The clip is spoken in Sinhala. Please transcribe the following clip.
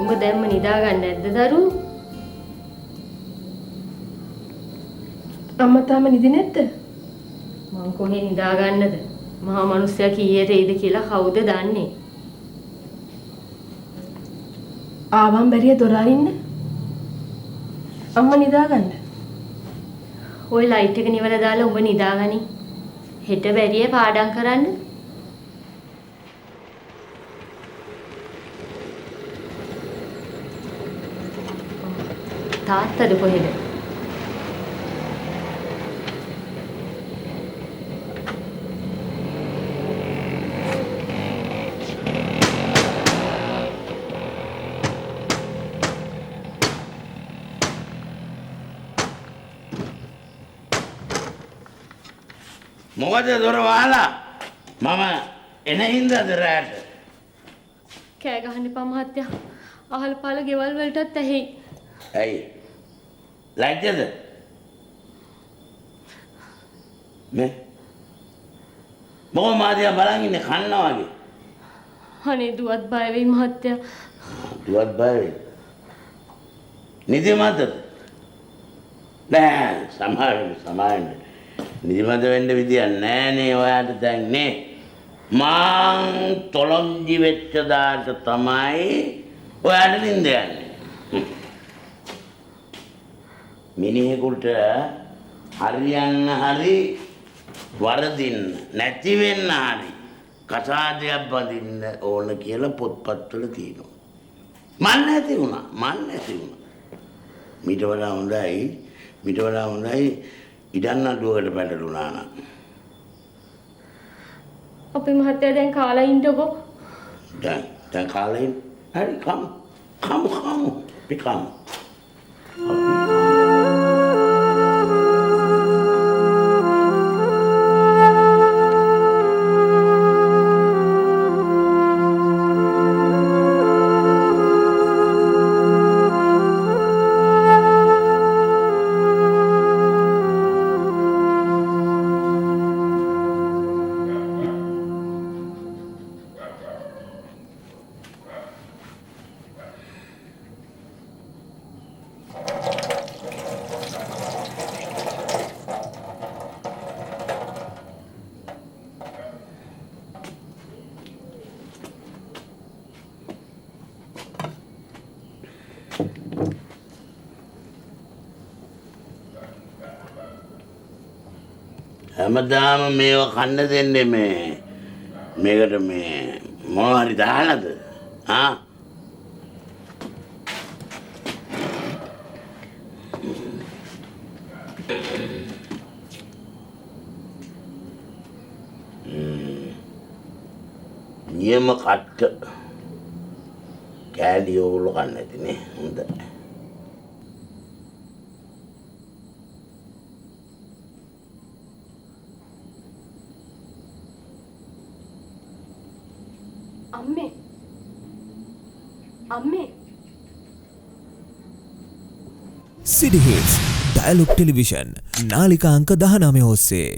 උඹ දැම්ම නිදා ගන්න නැද්ද දරු? අම්මා තාම නිදි නැද්ද? මං කොහේ නිදා ගන්නද? මහා මිනිස්සයා කීයට එයිද කියලා කවුද දන්නේ? ආවම් බැරිය දොර අරින්න. අම්මා නිදා ගන්න. ওই ලයිට් එක නිවලා දාලා උඹ නිදාගනි. හෙට බැරිය පාඩම් කරන්න. තාත්තද කොහෙද? මොකද දොර වහලා මම එන හින්දාද රැට? කෑ ගහන්න එපා මහත්තයා. අහල පාල ගෙවල් වලටත් ඇහි. ඇයි? ලැජ්ජද? මේ මොකද මාදියා බලන් ඉන්නේ කන්නා වගේ. අනේ දුවත් බය වෙයි මහත්තයා. දුවත් බය වෙයි. නිදිමතද? නෑ සමාවෙන්න. නිදිමත වෙන්න විදියක් නෑනේ ඔයාට දැන් නේ. මං තොලොංජි වෙච්ච දාට තමයි ඔයාට නිින්ද යන්නේ. මිනිහෙකුට හරියන්න හරි වරදින්න නැති වෙන්න හරි කසාදයක් බඳින්න ඕන කියලා පොත්පත්වල තියෙනවා. මන් නැති වුණා. මීට වඩා හොඳයි ඉඩන්න අඩුවකට පැටලුණා නම්. අපේ මහත්තයා දැන් කාලා ඉන්නකො. දැන් කාලා ඉන්න. හරි කමු. පිකම්. හැමදාම මේව කන්න දෙන්නේ මේකට මොනවා හරි දාලාද? නියම කට්ට කෑලි ඕගොල්ලෝ කන්නේ නැතිනේ. හොඳයි. අම්මේ City Hits Dialog Television නාලිකා අංක 19 ඔස්සේ